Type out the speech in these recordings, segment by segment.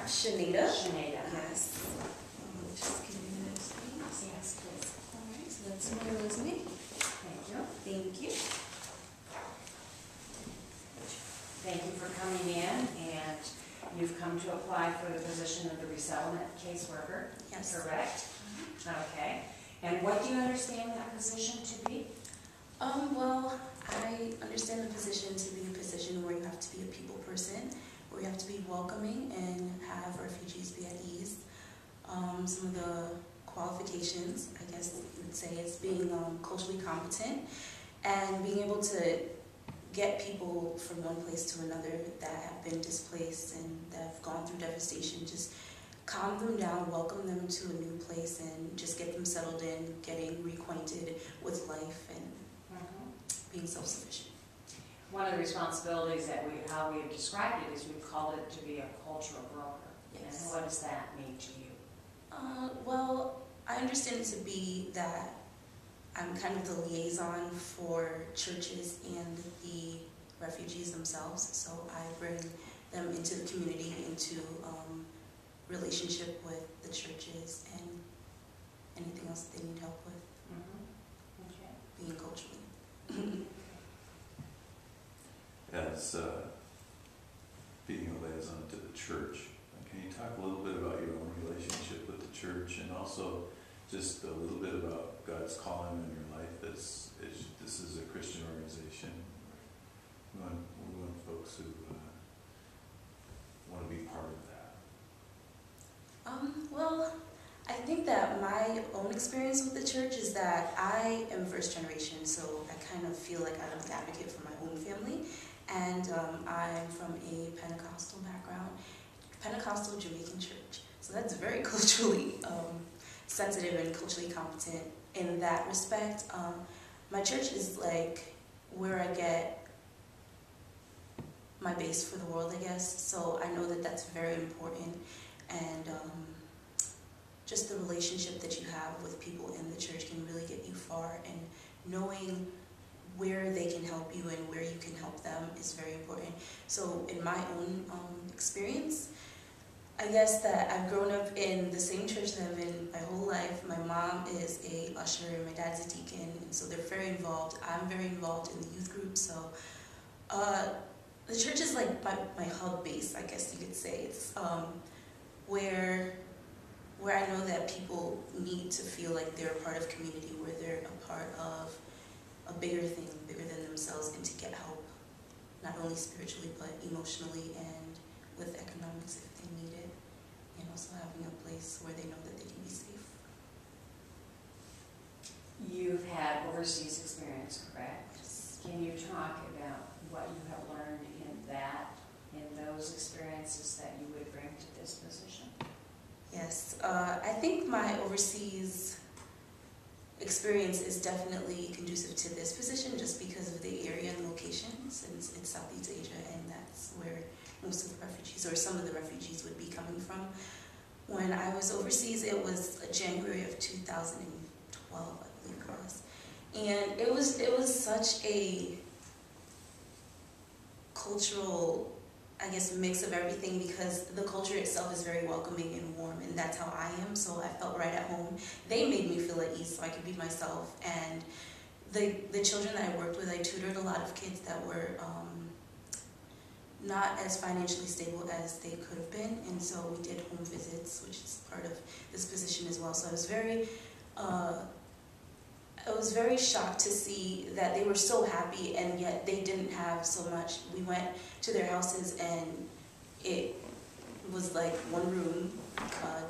Shanita. Shanita. Yes. Just give me a minute, please. Yes, please. All right, so that's my resume. Thank you. Thank you. Thank you for coming in, and you've come to apply for the position of the resettlement caseworker. Yes. Correct? Okay. And what do you understand that position to be? Well, I understand the position to be a position where you have to be a people person, where you have to be welcoming and have refugees be at ease. Some of the qualifications, I guess you would say, is being culturally competent and being able to get people from one place to another that have been displaced and that have gone through devastation, just calm them down, welcome them to a new place, and just get them settled in, getting reacquainted with life and being self-sufficient. One of the responsibilities that how we have described it is we've called it to be a cultural broker. Yes. And what does that mean to you? Well, I understand it to be that I'm kind of the liaison for churches and the refugees themselves. So I bring them into the community, into relationship with the churches and anything else that they need help with. Okay. Being culturally. As being a liaison to the church, can you talk a little bit about your own relationship with the church, and also just a little bit about God's calling in your life? This is a Christian organization. We want folks who want to be part of that. Well, I think that my own experience with the church is that I am first generation, so I kind of feel like I'm an advocate for my own family. And I'm from a Pentecostal background, Pentecostal Jamaican church. So that's very culturally sensitive and culturally competent in that respect. My church is like where I get my base for the world, I guess. So I know that that's very important. And just the relationship that you have with people in the church can really get you far, and knowing where they can help you and where you can help them is very important. So in my own experience, I guess that I've grown up in the same church that I've been my whole life. My mom is a usher and my dad's a deacon, and so they're very involved. I'm very involved in the youth group, so the church is like my hub base, I guess you could say. It's where I know that people need to feel like they're a part of community, where they're a part of a bigger thing, bigger than themselves, and to get help, not only spiritually, but emotionally and with economics if they need it, and also having a place where they know that they can be safe. You've had overseas experience, correct? Yes. Can you talk about what you have learned in those experiences that you would bring to this position? Yes, I think my overseas experience is definitely conducive to this position just because of the area and location, since it's Southeast Asia and that's where most of the refugees, or some of the refugees, would be coming from. When I was overseas, it was January of 2012, I believe it was. And it was such a cultural, I guess, mix of everything, because the culture itself is very welcoming and warm, and that's how I am, so I felt right at home. They made me feel at ease so I could be myself, and the children that I worked with, I tutored a lot of kids that were not as financially stable as they could have been, and so we did home visits, which is part of this position as well. So I was very shocked to see that they were so happy, and yet they didn't have so much. We went to their houses, and it was like one room,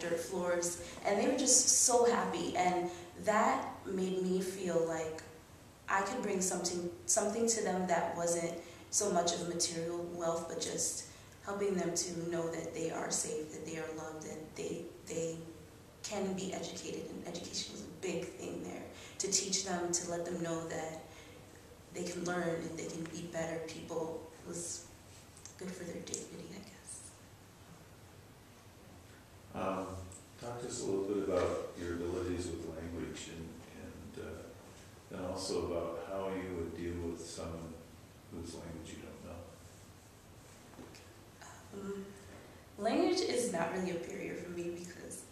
dirt floors, and they were just so happy, and that made me feel like I could bring something to them that wasn't so much of material wealth, but just helping them to know that they are safe, that they are loved, that they can be educated, and education was a big thing there. To teach them, to let them know that they can learn and they can be better people was good for their dignity, I guess. Talk to us a little bit about your abilities with language, and also about how you would deal with someone whose language you don't know. Language is not really a barrier for me because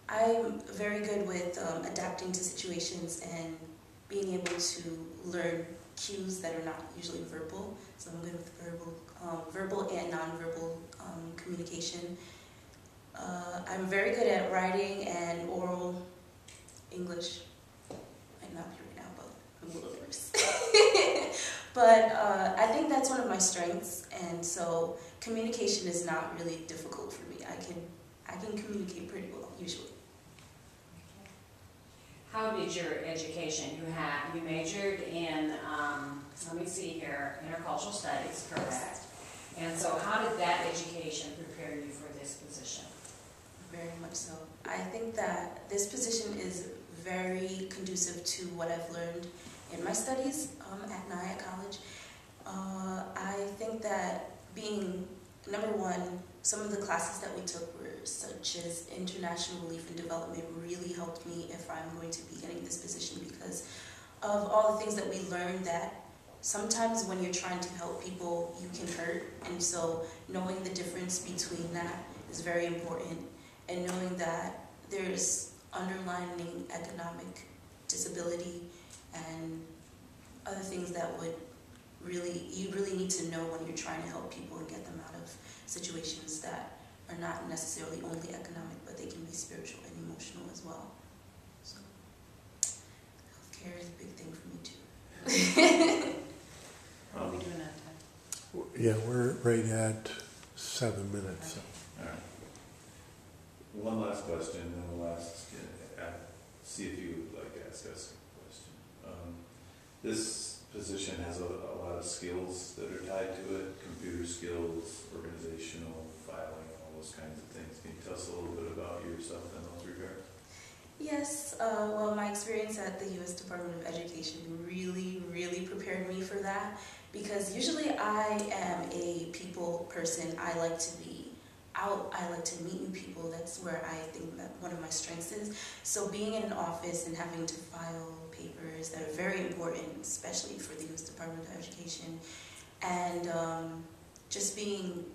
I'm very good with adapting to situations and being able to learn cues that are not usually verbal. So I'm good with verbal and nonverbal communication. I'm very good at writing and oral English. I'm not here right now, but I'm a little nervous. But I think that's one of my strengths, and so communication is not really difficult for me. I can communicate pretty well usually. How did your education, you majored in, let me see here, intercultural studies, correct? And so how did that education prepare you for this position? Very much so. I think that this position is very conducive to what I've learned in my studies at Nyack College. I think that being, number one, some of the classes that we took were such as international relief and development really helped me if I'm going to be getting this position because of all the things that we learned that sometimes when you're trying to help people, you can hurt. And so knowing the difference between that is very important, and knowing that there's underlying economic disability and other things that you really need to know when you're trying to help people and get them out of situations that are not necessarily only economic, but they can be spiritual and emotional as well. So healthcare is a big thing for me too. What are we doing that time? Yeah, we're right at 7 minutes. All right. One last question, and then we'll see if you would like to ask us a question. This position has a lot of skills that are tied to it, computer skills, organizational, filing, all those kinds of things. Can you tell us a little bit about yourself in those regards? Yes, well, my experience at the U.S. Department of Education really prepared me for that because usually I am a people person. I like to be out, I like to meet new people. That's where I think that one of my strengths is. So being in an office and having to file papers that are very important, especially for the U.S. Department of Education, and just being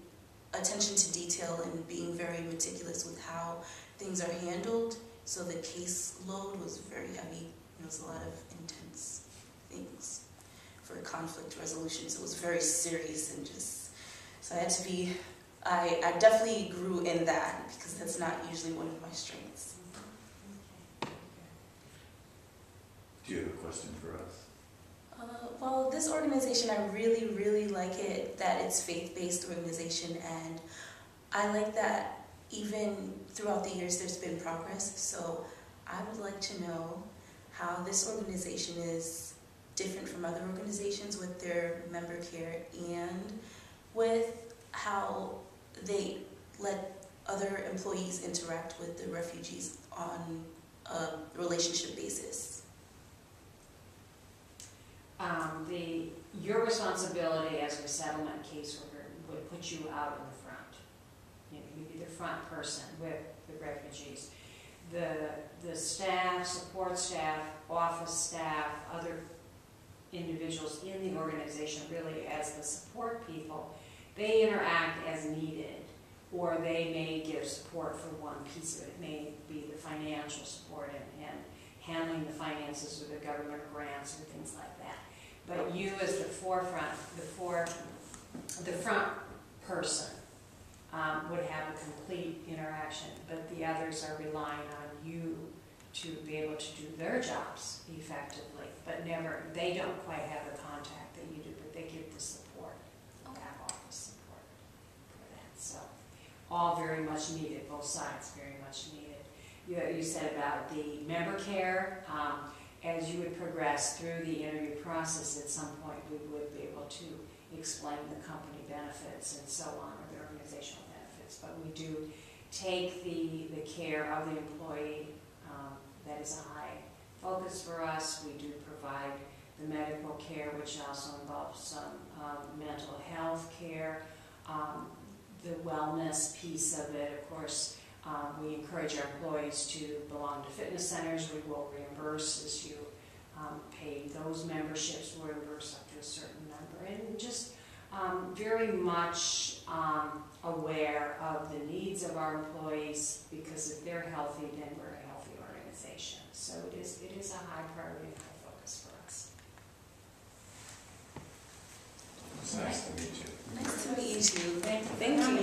attention to detail and being very meticulous with how things are handled. So the caseload was very heavy. There was a lot of intense things for conflict resolution. So it was very serious and just, so I had to be, I definitely grew in that because that's not usually one of my strengths. Do you have a question for us? Well, this organization, I really like it, that it's faith-based organization, and I like that even throughout the years there's been progress. So I would like to know how this organization is different from other organizations with their member care and with how they let other employees interact with the refugees on a relationship basis. Your responsibility as a resettlement caseworker would put you out in the front. You know, you'd be the front person with the refugees. The staff, support staff, office staff, other individuals in the organization really as the support people, they interact as needed, or they may give support for one piece of it. It may be the financial support and handling the finances or the government grants or things like that. But you as the forefront, the front person would have a complete interaction, but the others are relying on you to be able to do their jobs effectively, but they don't quite have the contact that you do, but they give the support, back office support for that. So all very much needed, both sides very much needed. You said about the member care, as you would progress through the interview process, at some point we would be able to explain the company benefits and so on, or the organizational benefits, but we do take the care of the employee. That is a high focus for us. We do provide the medical care, which also involves some mental health care, the wellness piece of it. Of course, we encourage our employees to belong to fitness centers. We will reimburse as you pay those memberships. We'll reimburse up to a certain number. And just very much aware of the needs of our employees, because if they're healthy, then we're a healthy organization. So it is a high priority and high focus for us. It's nice to meet you. Nice to meet you too. Thank you.